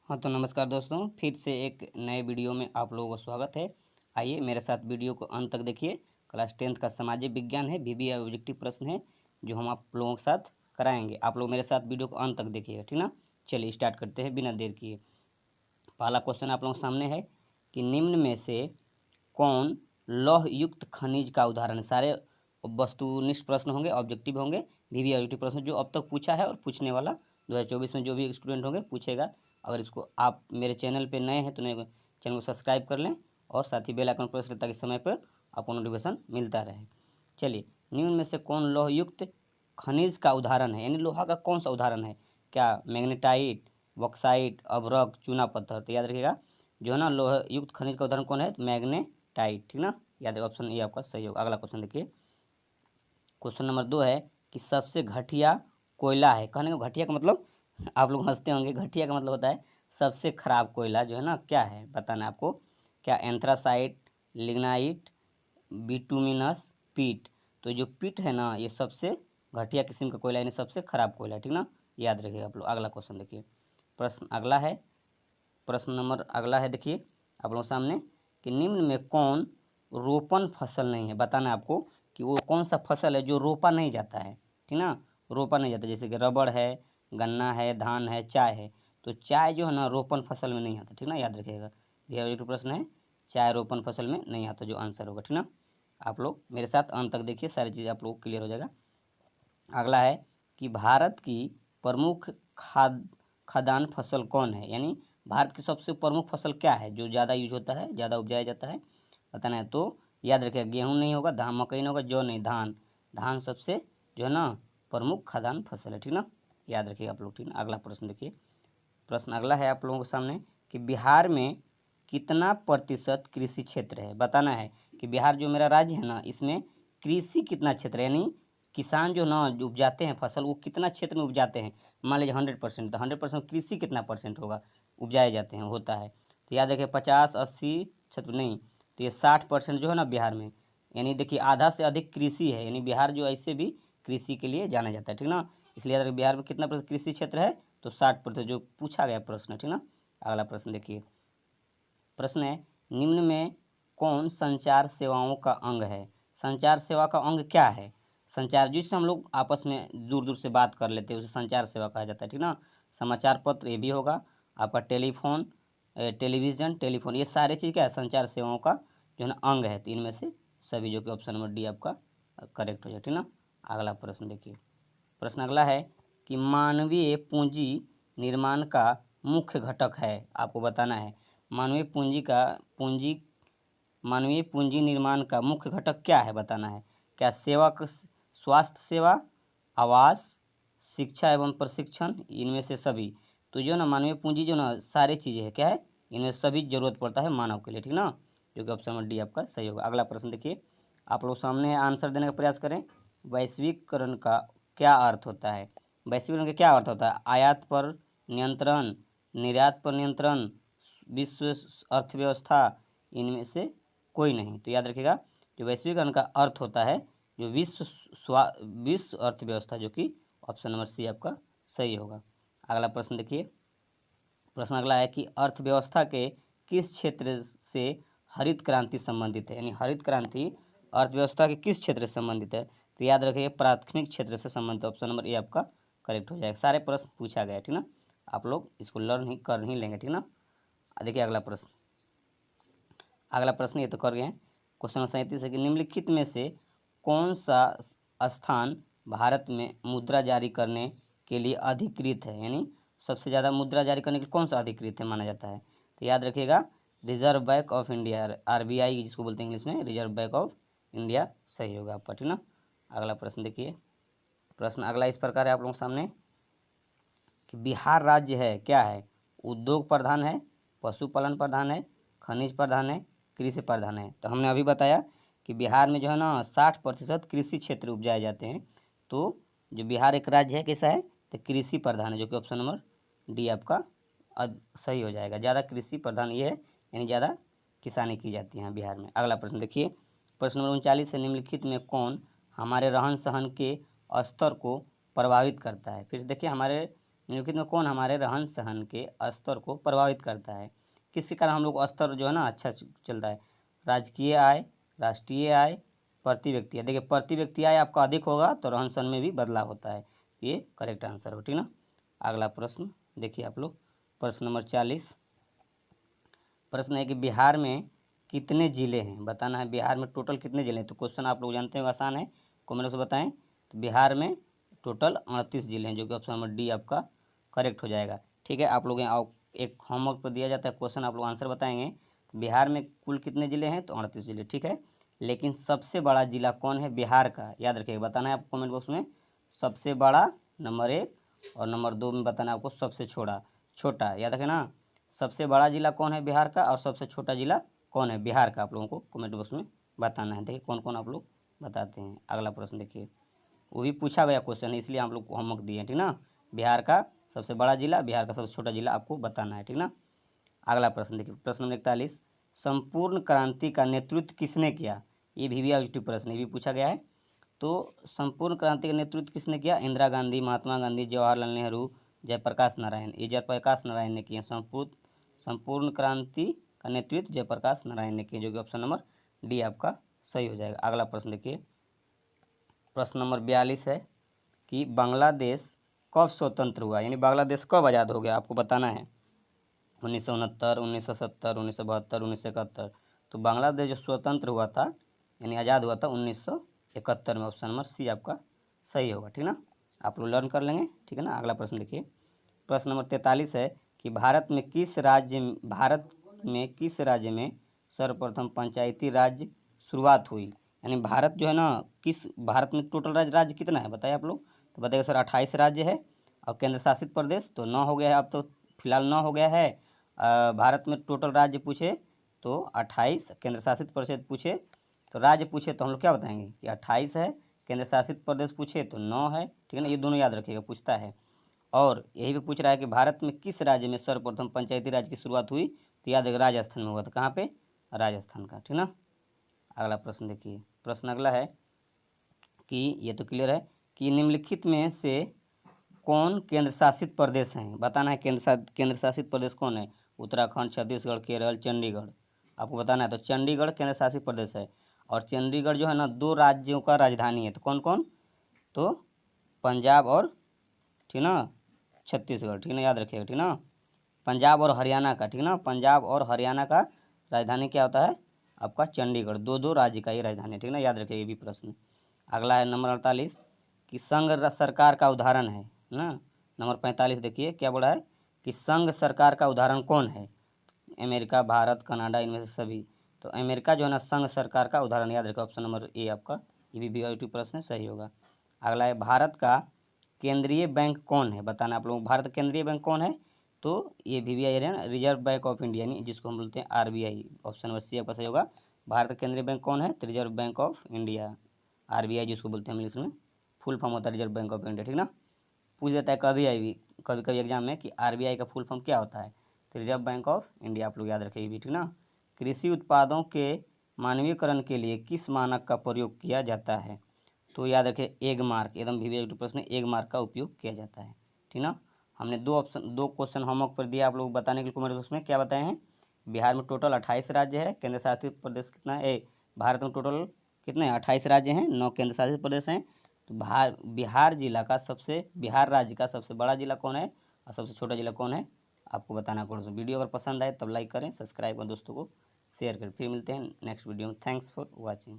हाँ तो नमस्कार दोस्तों, फिर से एक नए वीडियो में आप लोगों को स्वागत है। आइए मेरे साथ वीडियो को अंत तक देखिए। क्लास 10th का सामाजिक विज्ञान है, बीबीए ऑब्जेक्टिव प्रश्न है जो हम आप लोगों के साथ कराएंगे। आप लोग मेरे साथ वीडियो को अंत तक देखिएगा, ठीक ना। चलिए स्टार्ट करते हैं बिना देर किए। पहला क्वेश्चन आप लोगों के सामने है कि निम्न में से कौन लौह युक्त खनिज का उदाहरण है। सारे वस्तुनिष्ठ प्रश्न होंगे, ऑब्जेक्टिव होंगे, बीबीए ऑब्जेक्टिव प्रश्न जो अब तक पूछा है और पूछने वाला 2024 में जो भी स्टूडेंट होंगे पूछेगा। अगर इसको आप मेरे चैनल पे नए हैं तो नए चैनल को सब्सक्राइब कर लें और साथ ही बेल आइकन प्रेस करें ताकि समय पर आपको नोटिफिकेशन मिलता रहे। चलिए, निम्न में से कौन लौह युक्त खनिज का उदाहरण है, यानी लोहा का कौन सा उदाहरण है। क्या मैग्नेटाइट, बॉक्साइट, अभ्रक, चूना पत्थर। तो याद रखिएगा जो है ना, लोह युक्त खनिज का उदाहरण कौन है, मैग्नेटाइट, ठीक ना। याद रखिए ऑप्शन ए आपका सही होगा। अगला क्वेश्चन देखिए, क्वेश्चन नंबर 2 है कि सबसे घटिया कोयला है। कहने का घटिया का मतलब आप लोग हंसते होंगे, घटिया का मतलब होता है सबसे खराब कोयला जो है ना, क्या है बताना है आपको। क्या एंथ्रासाइट, लिग्नाइट, बिटुमिनस, पीट। तो जो पीट है ना, ये सबसे घटिया किस्म का कोयला यानी सबसे खराब कोयला है, ठीक ना। याद रखिएगा आप लोग। अगला क्वेश्चन देखिए, प्रश्न अगला है, प्रश्न नंबर अगला है देखिए आप लोगों के सामने कि निम्न में कौन रोपण फसल नहीं है। बताना है आपको कि वो कौन सा फसल है जो रोपा नहीं जाता है, ठीक ना। रोपा नहीं जाता, जैसे कि रबड़ है, गन्ना है, धान है, चाय है। तो चाय जो है ना रोपण फसल में नहीं आता, ठीक ना। याद रखिएगा, यह एक प्रश्न है, चाय रोपण फसल में नहीं आता, जो आंसर होगा, ठीक ना। आप लोग मेरे साथ अंत तक देखिए, सारी चीज़ आप लोग क्लियर हो जाएगा। अगला है कि भारत की प्रमुख खाद्यान्न फसल कौन है, यानी भारत की सबसे प्रमुख फसल क्या है जो ज़्यादा यूज होता है, ज़्यादा उपजाया जाता है, बताना है। तो याद रखिएगा, गेहूं नहीं होगा, धान, मकई नहीं होगा, जौ नहीं, धान। धान सबसे जो है ना प्रमुख खाद्यान्न फसल है, ठीक ना। याद रखिएगा आप लोग, ठीक ना। अगला प्रश्न देखिए, प्रश्न अगला है आप लोगों के सामने कि बिहार में कितना प्रतिशत कृषि क्षेत्र है। बताना है कि बिहार जो मेरा राज्य है ना, इसमें कृषि कितना क्षेत्र है, यानी किसान जो ना जो उपजाते हैं फसल, वो कितना क्षेत्र में उपजाते हैं। मान लीजिए 100%, तो 100% कृषि कितना परसेंट होगा, उपजाए जाते हैं, होता है। तो याद रखिए 50-80 क्षेत्र नहीं, तो ये 60% जो है ना बिहार में, यानी देखिए आधा से अधिक कृषि है, यानी बिहार जो ऐसे भी कृषि के लिए जाना जाता है, ठीक ना। इसलिए याद रखिए बिहार में कितना प्रतिशत कृषि क्षेत्र है, तो 60% जो पूछा गया प्रश्न, ठीक ना। अगला प्रश्न देखिए, प्रश्न है निम्न में कौन संचार सेवाओं का अंग है। संचार सेवा का अंग क्या है। संचार जिससे हम लोग आपस में दूर दूर से बात कर लेते हैं उसे संचार सेवा कहा जाता है, ठीक ना। समाचार पत्र ये भी होगा, आपका टेलीफोन, टेलीविज़न, टेलीफोन, ये सारे चीज़ क्या है, संचार सेवाओं का जो है ना अंग है। तो इनमें से सभी जो कि ऑप्शन नंबर डी आपका करेक्ट हो जाए, ठीक ना। अगला प्रश्न देखिए, प्रश्न अगला है कि मानवीय पूंजी निर्माण का मुख्य घटक है। आपको बताना है मानवीय पूंजी मानवीय पूंजी निर्माण का मुख्य घटक क्या है, बताना है। क्या सेवा, स्वास्थ्य सेवा, आवास, शिक्षा एवं प्रशिक्षण, इनमें से सभी। तो जो ना मानवीय पूंजी जो ना सारी चीज़ें है, क्या है, इनमें सभी जरूरत पड़ता है मानव के लिए, ठीक ना। जो कि ऑप्शन नंबर डी आपका सही होगा। अगला प्रश्न देखिए, आप लोग सामने आंसर देने का प्रयास करें। वैश्वीकरण का क्या अर्थ होता है। वैश्वीकरण का क्या अर्थ होता है, आयात पर नियंत्रण, निर्यात पर नियंत्रण, विश्व अर्थव्यवस्था, इनमें से कोई नहीं। तो याद रखिएगा जो वैश्वीकरण का अर्थ होता है जो विश्व अर्थव्यवस्था, जो कि ऑप्शन नंबर सी आपका सही होगा। अगला प्रश्न देखिए, प्रश्न अगला है कि अर्थव्यवस्था के किस क्षेत्र से हरित क्रांति संबंधित है, यानी हरित क्रांति अर्थव्यवस्था के किस क्षेत्र से संबंधित है। तो याद रखिए प्राथमिक क्षेत्र से संबंधित, ऑप्शन नंबर ए आपका करेक्ट हो जाएगा। सारे प्रश्न पूछा गया है, ठीक ना। आप लोग इसको लर्न ही कर ही लेंगे, ठीक ना। देखिए अगला प्रश्न, अगला प्रश्न ये तो कर गए हैं। क्वेश्चन नंबर 37 है कि निम्नलिखित में से कौन सा स्थान भारत में मुद्रा जारी करने के लिए अधिकृत है, यानी सबसे ज़्यादा मुद्रा जारी करने के लिए कौन सा अधिकृत है माना जाता है। तो याद रखिएगा reserve bank of India, RBI जिसको बोलते हैं इंग्लिश में, रिजर्व बैंक ऑफ इंडिया सही होगा आपका, ठीक ना। अगला प्रश्न देखिए, प्रश्न अगला इस प्रकार है आप लोगों के सामने कि बिहार राज्य है क्या है, उद्योग प्रधान है, पशुपालन प्रधान है, खनिज प्रधान है, कृषि प्रधान है। तो हमने अभी बताया कि बिहार में जो है ना 60% कृषि क्षेत्र उपजाए जाते हैं। तो जो बिहार एक राज्य है कैसा है, तो कृषि प्रधान है, जो कि ऑप्शन नंबर डी आपका सही हो जाएगा। ज़्यादा कृषि प्रधान ये है, यानी ज़्यादा किसानी की जाती है बिहार में। अगला प्रश्न देखिए, प्रश्न नंबर 39 है निम्नलिखित में कौन हमारे रहन सहन के स्तर को प्रभावित करता है। फिर देखिए हमारे निम्नलिखित में कौन हमारे रहन सहन के स्तर को प्रभावित करता है? किसके कारण हम लोग स्तर जो है ना अच्छा चलता है? राजकीय आय, राष्ट्रीय आय, प्रति व्यक्ति आय। देखिए प्रति व्यक्ति आय आपका अधिक होगा तो रहन सहन में भी बदलाव होता है। ये करेक्ट आंसर हो, ठीक ना। अगला प्रश्न देखिए आप लोग, प्रश्न नंबर 40। प्रश्न है कि बिहार में कितने जिले हैं? बताना है बिहार में टोटल कितने जिले हैं। तो क्वेश्चन आप लोग जानते हैं आसान है, कमेंट से बताएं। तो बिहार में टोटल 38 जिले हैं, जो कि ऑप्शन नंबर डी आपका करेक्ट हो जाएगा। ठीक है, आप लोग यहाँ एक होमवर्क पर दिया जाता है क्वेश्चन, आप लोग आंसर बताएंगे। तो बिहार में कुल कितने जिले हैं? तो 38 जिले, ठीक है। लेकिन सबसे बड़ा जिला कौन है बिहार का? याद रखिएगा, बताना है आपको कमेंट बॉक्स में। सबसे बड़ा नंबर 1 और नंबर 2 में बताना है आपको सबसे छोटा। याद रखें ना, सबसे बड़ा जिला कौन है बिहार का और सबसे छोटा जिला कौन है बिहार का, आप लोगों को कमेंट बॉक्स में बताना है। देखिए कौन कौन आप लोग बताते हैं। अगला प्रश्न देखिए, वो भी पूछा गया क्वेश्चन है, इसलिए हम लोग को होमवर्क दिए हैं, ठीक ना। बिहार का सबसे बड़ा जिला, बिहार का सबसे छोटा जिला आपको बताना है, ठीक ना। अगला प्रश्न देखिए, प्रश्न नंबर 41। संपूर्ण क्रांति का नेतृत्व किसने किया? ये भी ऑब्जेक्टिव प्रश्न, ये भी पूछा गया है। तो संपूर्ण क्रांति का नेतृत्व किसने किया? इंदिरा गांधी, महात्मा गांधी, जवाहरलाल नेहरू, जयप्रकाश नारायण। ये जयप्रकाश नारायण ने किया। संपूर्ण क्रांति का नेतृत्व जयप्रकाश नारायण ने किया, जो कि ऑप्शन नंबर डी आपका सही हो जाएगा। अगला प्रश्न देखिए, प्रश्न नंबर 42 है कि बांग्लादेश कब स्वतंत्र हुआ, यानी बांग्लादेश कब आज़ाद हो गया, आपको बताना है। 1969, 1970, 1972, 1971। तो बांग्लादेश जो स्वतंत्र हुआ था यानी आज़ाद हुआ था 1971 में। ऑप्शन नंबर सी आपका सही होगा, ठीक ना। आप लोग लर्न कर लेंगे, ठीक है ना। अगला प्रश्न देखिए, प्रश्न नंबर 43 है कि भारत में किस राज्य में सर्वप्रथम पंचायती राज शुरुआत हुई? यानी भारत जो है ना, भारत में टोटल राज्य कितना है बताइए आप लोग। तो बताइएगा सर 28 राज्य है, और केंद्र शासित प्रदेश तो 9 हो गया है, अब तो फिलहाल 9 हो गया है। भारत में टोटल राज्य पूछे तो 28, केंद्र शासित प्रदेश पूछे तो राज्य पूछे तो हम लोग क्या बताएंगे कि 28 है, केंद्र शासित प्रदेश पूछे तो 9 है, ठीक है ना। ये दोनों याद रखिएगा, पूछता है। और यही भी पूछ रहा है कि भारत में किस राज्य में सर्वप्रथम पंचायती राज की शुरुआत हुई? तो याद रखिएगा राजस्थान में हुआ था। कहाँ पे? राजस्थान का, ठीक ना। अगला प्रश्न देखिए, प्रश्न अगला है कि ये तो क्लियर है कि निम्नलिखित में से कौन केंद्र शासित प्रदेश हैं? बताना है केंद्र शासित प्रदेश कौन है। उत्तराखंड, छत्तीसगढ़, केरल, चंडीगढ़, आपको बताना है। तो चंडीगढ़ केंद्र शासित प्रदेश है, और चंडीगढ़ जो है ना 2 राज्यों का राजधानी है। तो कौन कौन? तो पंजाब और, ठीक ना, छत्तीसगढ़, ठीक ना, याद रखिएगा, ठीक ना। पंजाब और हरियाणा का, ठीक ना, पंजाब और हरियाणा का राजधानी क्या होता है आपका? चंडीगढ़। 2 राज्य का ये राजधानी, ठीक ना, याद रखिएगा ये भी प्रश्न। अगला है नंबर 48 कि संघ सरकार का उदाहरण है ना। नंबर 45 देखिए क्या बोला है कि संघ सरकार का उदाहरण कौन है? अमेरिका, भारत, कनाडा, इनमें से सभी। तो अमेरिका जो है ना संघ सरकार का उदाहरण, याद रखिए ऑप्शन नंबर ए आपका, ये भी ऑब्जेक्टिव प्रश्न है, सही होगा। अगला है भारत का केंद्रीय बैंक कौन है? बताना आप लोग, भारत केंद्रीय बैंक कौन है? तो ये VBI है, रिजर्व बैंक ऑफ इंडिया, यानी जिसको हम बोलते हैं RBI। ऑप्शन नंबर सी आपका सही होगा। भारत का केंद्रीय बैंक कौन है? तो reserve bank of India, RBI जिसको बोलते हैं इंग्लिश में, फुल फॉर्म होता है रिजर्व बैंक ऑफ इंडिया, ठीक ना। पूछ देता है कभी कभी एग्जाम में कि RBI का फुल फॉर्म क्या होता है। तो रिजर्व बैंक ऑफ इंडिया, आप लोग याद रखिए भी, ठीक ना। कृषि उत्पादों के मानवीकरण के लिए किस मानक का प्रयोग किया जाता है? तो याद रखिए एग मार्क, एकदम VBI प्रश्न, एग मार्क का उपयोग किया जाता है, ठीक ना। हमने 2 क्वेश्चन होमवर्क पर दिया आप लोग बताने के लिए, कमेंट बॉक्स में क्या बताए हैं। बिहार में टोटल 28 राज्य है, केंद्र शासित प्रदेश कितना है? भारत में टोटल कितने हैं? 28 राज्य हैं, 9 केंद्र शासित प्रदेश हैं। तो बिहार राज्य का सबसे बड़ा जिला कौन है और सबसे छोटा जिला कौन है, आपको बताना है। वीडियो अगर पसंद आए तब लाइक करें, सब्सक्राइब और दोस्तों को शेयर करें। फिर मिलते हैं नेक्स्ट वीडियो में। Thanks for watching.